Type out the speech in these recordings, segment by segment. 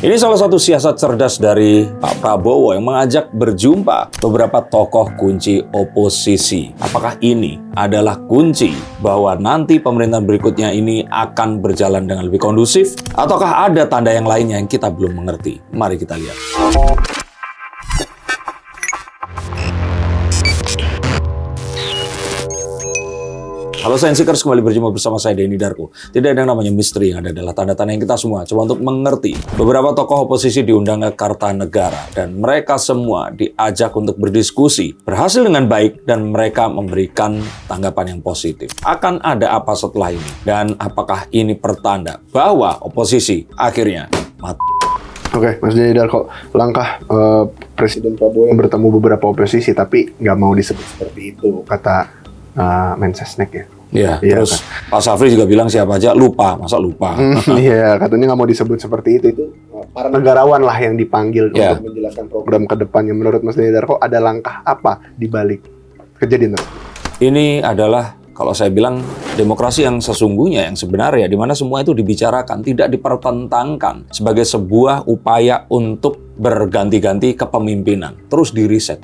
Ini salah satu siasat cerdas dari Pak Prabowo yang mengajak berjumpa beberapa tokoh kunci oposisi. Apakah ini adalah kunci bahwa nanti pemerintahan berikutnya ini akan berjalan dengan lebih kondusif? Ataukah ada tanda yang lainnya yang kita belum mengerti? Mari kita lihat. Halo Sainsikers, kembali berjumpa bersama saya Denny Darko. Tidak ada yang namanya misteri, yang ada adalah tanda-tanda yang kita semua coba untuk mengerti. Beberapa tokoh oposisi diundang ke Kartanegara dan mereka semua diajak untuk berdiskusi. Berhasil dengan baik dan mereka memberikan tanggapan yang positif. Akan ada apa setelah ini? Dan apakah ini pertanda bahwa oposisi akhirnya mati? Oke, Mas Denny Darko, langkah Presiden Prabowo yang bertemu beberapa oposisi tapi nggak mau disebut seperti itu, kata Mensesnek ya. Iya, terus kan? Pak Safri juga bilang siapa aja lupa, masa lupa? Iya, katanya nggak mau disebut seperti itu. Itu para negarawan lah yang dipanggil untuk menjelaskan program ke depannya. Menurut Mas Denny Darko, ada langkah apa di balik kejadian tersebut? Ini adalah, kalau saya bilang, demokrasi yang sesungguhnya, yang sebenarnya, di mana semua itu dibicarakan, tidak dipertentangkan sebagai sebuah upaya untuk berganti-ganti kepemimpinan. Terus diriset.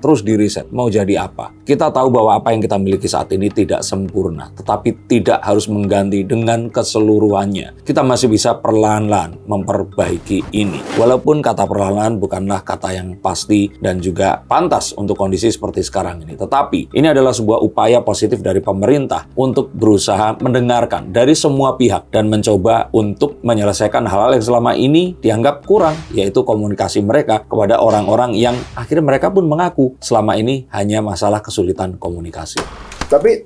Mau jadi apa? Kita tahu bahwa apa yang kita miliki saat ini tidak sempurna, tetapi tidak harus mengganti dengan keseluruhannya. Kita masih bisa perlahan-lahan memperbaiki ini. Walaupun kata perlahan-lahan bukanlah kata yang pasti dan juga pantas untuk kondisi seperti sekarang ini. Tetapi ini adalah sebuah upaya positif dari pemerintah untuk berusaha mendengarkan dari semua pihak dan mencoba untuk menyelesaikan hal-hal yang selama ini dianggap kurang, yaitu komunikasi mereka kepada orang-orang yang akhirnya mereka pun mengaku selama ini hanya masalah kesulitan komunikasi. Tapi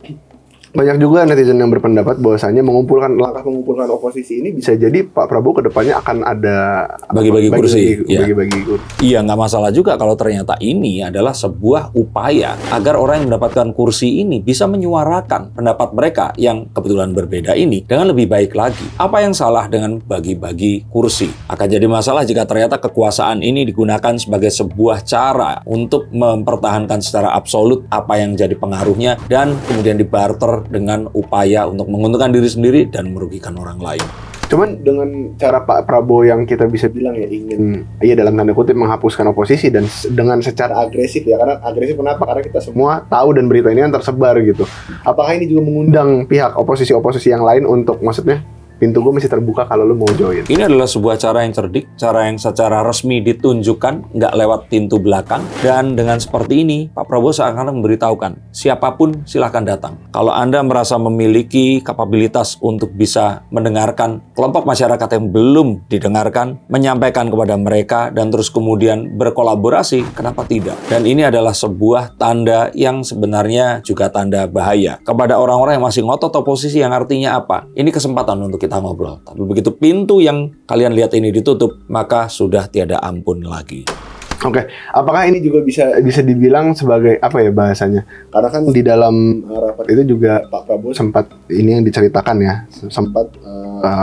banyak juga netizen yang berpendapat bahwasanya langkah mengumpulkan oposisi ini bisa jadi Pak Prabowo kedepannya akan ada bagi-bagi kursi. Bagi-bagi kursi. Iya, nggak masalah juga kalau ternyata ini adalah sebuah upaya agar orang yang mendapatkan kursi ini bisa menyuarakan pendapat mereka yang kebetulan berbeda ini dengan lebih baik lagi. Apa yang salah dengan bagi-bagi kursi? Akan jadi masalah jika ternyata kekuasaan ini digunakan sebagai sebuah cara untuk mempertahankan secara absolut apa yang jadi pengaruhnya dan kemudian dibarter dengan upaya untuk menguntungkan diri sendiri dan merugikan orang lain. Cuman dengan cara Pak Prabowo yang kita bisa bilang ya ingin, dalam tanda kutip menghapuskan oposisi dan dengan secara agresif ya, karena agresif kenapa? Karena kita semua tahu dan berita ini kan tersebar gitu. Apakah ini juga mengundang pihak oposisi-oposisi yang lain untuk, maksudnya pintu gue masih terbuka kalau lu mau join? Ini adalah sebuah cara yang cerdik, cara yang secara resmi ditunjukkan, nggak lewat pintu belakang. Dan dengan seperti ini, Pak Prabowo seakan-akan memberitahukan, siapapun silahkan datang. Kalau Anda merasa memiliki kapabilitas untuk bisa mendengarkan kelompok masyarakat yang belum didengarkan, menyampaikan kepada mereka, dan terus kemudian berkolaborasi, kenapa tidak? Dan ini adalah sebuah tanda yang sebenarnya juga tanda bahaya kepada orang-orang yang masih ngotot oposisi, yang artinya apa? Ini kesempatan untuk kita ngobrol. Tapi begitu pintu yang kalian lihat ini ditutup, maka sudah tiada ampun lagi. Oke, apakah ini juga bisa dibilang sebagai apa ya bahasanya? Karena kan di dalam rapat itu juga Pak Prabowo sempat, ini yang diceritakan ya, sempat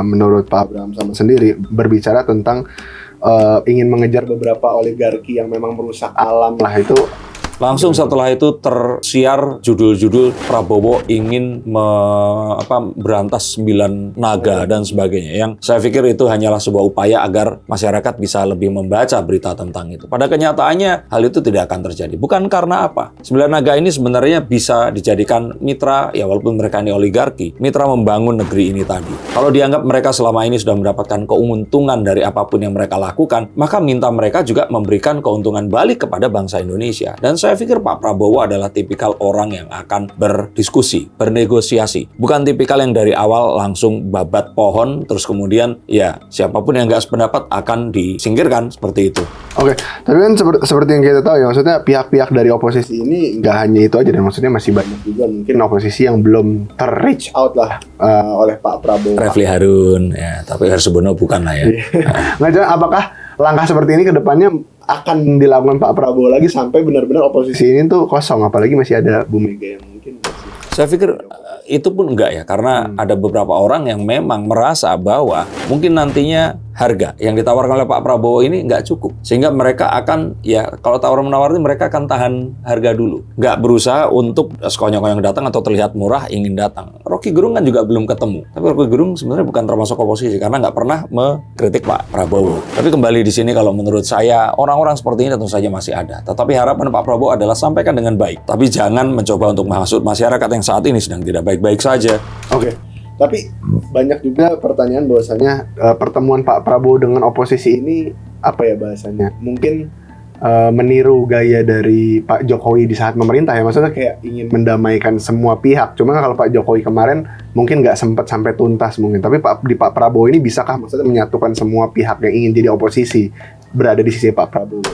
menurut Pak Abraham sama sendiri berbicara tentang ingin mengejar beberapa oligarki yang memang merusak alam lah itu. Langsung setelah itu tersiar judul-judul Prabowo ingin berantas 9 naga dan sebagainya. Yang saya pikir itu hanyalah sebuah upaya agar masyarakat bisa lebih membaca berita tentang itu. Pada kenyataannya hal itu tidak akan terjadi. Bukan karena apa? 9 naga ini sebenarnya bisa dijadikan mitra, ya walaupun mereka ini oligarki, mitra membangun negeri ini tadi. Kalau dianggap mereka selama ini sudah mendapatkan keuntungan dari apapun yang mereka lakukan, maka minta mereka juga memberikan keuntungan balik kepada bangsa Indonesia. Dan saya pikir Pak Prabowo adalah tipikal orang yang akan berdiskusi, bernegosiasi. Bukan tipikal yang dari awal langsung babat pohon, terus kemudian ya siapapun yang nggak sependapat akan disingkirkan, seperti itu. Oke, tapi kan seperti yang kita tahu ya, maksudnya pihak-pihak dari oposisi ini nggak hanya itu aja, dan maksudnya masih banyak juga mungkin oposisi yang belum ter-reach out lah oleh Pak Prabowo. Refli Harun, ya, tapi Harsobono bukan lah ya. Nggak, apakah langkah seperti ini ke depannya akan dilakukan Pak Prabowo lagi sampai benar-benar oposisi ini tuh kosong, apalagi masih ada Bu Mega yang mungkin masih Saya pikir itu pun enggak ya, karena ada beberapa orang yang memang merasa bahwa mungkin nantinya harga yang ditawarkan oleh Pak Prabowo ini nggak cukup. Sehingga mereka akan, ya kalau tawar-menawar ini mereka akan tahan harga dulu. Nggak berusaha untuk sekonyong-konyong datang atau terlihat murah ingin datang. Rocky Gerung kan juga belum ketemu. Tapi Rocky Gerung sebenarnya bukan termasuk oposisi karena nggak pernah mengkritik Pak Prabowo. Tapi kembali di sini kalau menurut saya, orang-orang seperti ini tentu saja masih ada. Tetapi harapan Pak Prabowo adalah sampaikan dengan baik. Tapi jangan mencoba untuk menghasut masyarakat yang saat ini sedang tidak baik-baik saja. Oke. Tapi banyak juga pertanyaan bahwasanya pertemuan Pak Prabowo dengan oposisi ini apa ya bahasanya? Mungkin meniru gaya dari Pak Jokowi di saat memerintah ya. Maksudnya kayak ingin mendamaikan semua pihak. Cuma kalau Pak Jokowi kemarin mungkin nggak sempat sampai tuntas mungkin. Tapi di Pak Prabowo ini bisakah maksudnya menyatukan semua pihak yang ingin jadi oposisi berada di sisi Pak Prabowo?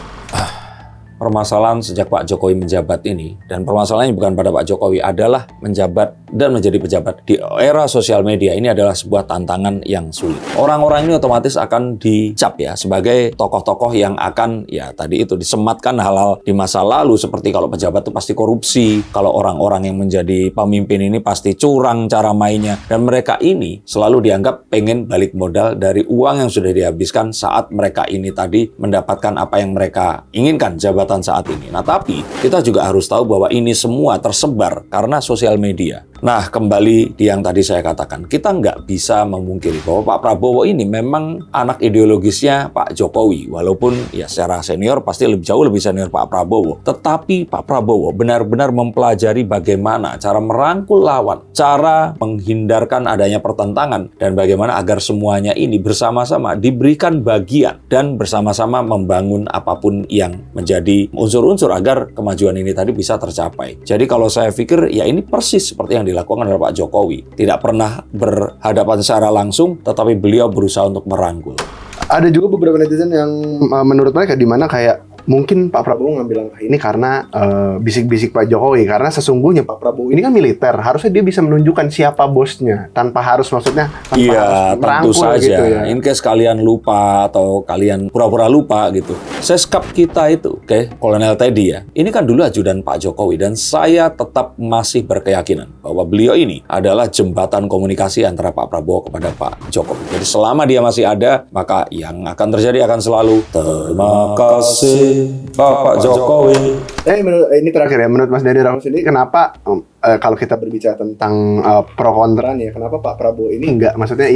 Permasalahan sejak Pak Jokowi menjabat ini, dan permasalahannya bukan pada Pak Jokowi, adalah menjabat dan menjadi pejabat di era sosial media ini adalah sebuah tantangan yang sulit. Orang-orang ini otomatis akan dicap ya sebagai tokoh-tokoh yang akan ya tadi itu disematkan hal-hal di masa lalu, seperti kalau pejabat itu pasti korupsi, kalau orang-orang yang menjadi pemimpin ini pasti curang cara mainnya, dan mereka ini selalu dianggap pengen balik modal dari uang yang sudah dihabiskan saat mereka ini tadi mendapatkan apa yang mereka inginkan, jabatan saat ini. Nah, tapi kita juga harus tahu bahwa ini semua tersebar karena sosial media. Nah, kembali di yang tadi saya katakan, kita nggak bisa memungkiri bahwa Pak Prabowo ini memang anak ideologisnya Pak Jokowi. Walaupun ya secara senior pasti jauh lebih senior Pak Prabowo. Tetapi Pak Prabowo benar-benar mempelajari bagaimana cara merangkul lawan, cara menghindarkan adanya pertentangan, dan bagaimana agar semuanya ini bersama-sama diberikan bagian dan bersama-sama membangun apapun yang menjadi unsur-unsur agar kemajuan ini tadi bisa tercapai. Jadi kalau saya pikir ya ini persis seperti yang dilakukan oleh Pak Jokowi. Tidak pernah berhadapan secara langsung, tetapi beliau berusaha untuk merangkul. Ada juga beberapa netizen yang menurut mereka di mana kayak mungkin Pak Prabowo ngambil langkah ini karena bisik-bisik Pak Jokowi, karena sesungguhnya Pak Prabowo ini kan militer, harusnya dia bisa menunjukkan siapa bosnya tanpa harus maksudnya tanpa harus tentu saja. gitu ya. In case kalian lupa atau kalian pura-pura lupa gitu. Seskap kita itu, Kolonel Teddy ya, ini kan dulu ajudan Pak Jokowi, dan saya tetap masih berkeyakinan bahwa beliau ini adalah jembatan komunikasi antara Pak Prabowo kepada Pak Jokowi. Jadi selama dia masih ada, maka yang akan terjadi akan selalu terima kasih Bapak Jokowi. Ini terakhir ya, menurut Mas Dani Rahus ini kenapa kalau kita berbicara tentang pro kontra nih, kenapa Pak Prabowo ini maksudnya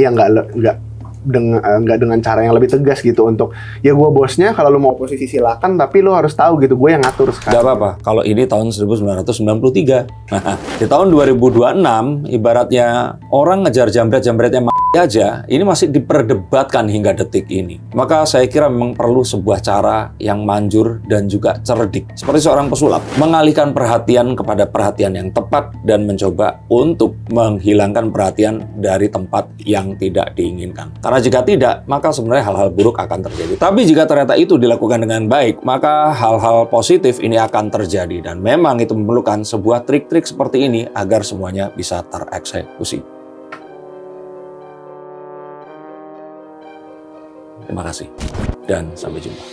dengan cara yang lebih tegas gitu untuk ya gue bosnya, kalau lu mau posisi silakan, tapi lu harus tahu gitu gue yang ngatur sekarang. Gak apa-apa, kalau ini tahun 1993. Nah, di tahun 2026 ibaratnya orang ngejar jambret-jambretnya aja, ini masih diperdebatkan hingga detik ini. Maka saya kira memang perlu sebuah cara yang manjur dan juga cerdik. Seperti seorang pesulap, mengalihkan perhatian kepada perhatian yang tepat dan mencoba untuk menghilangkan perhatian dari tempat yang tidak diinginkan. Karena jika tidak, maka sebenarnya hal-hal buruk akan terjadi. Tapi jika ternyata itu dilakukan dengan baik, maka hal-hal positif ini akan terjadi. Dan memang itu memerlukan sebuah trik-trik seperti ini agar semuanya bisa tereksekusi. Terima kasih dan sampai jumpa.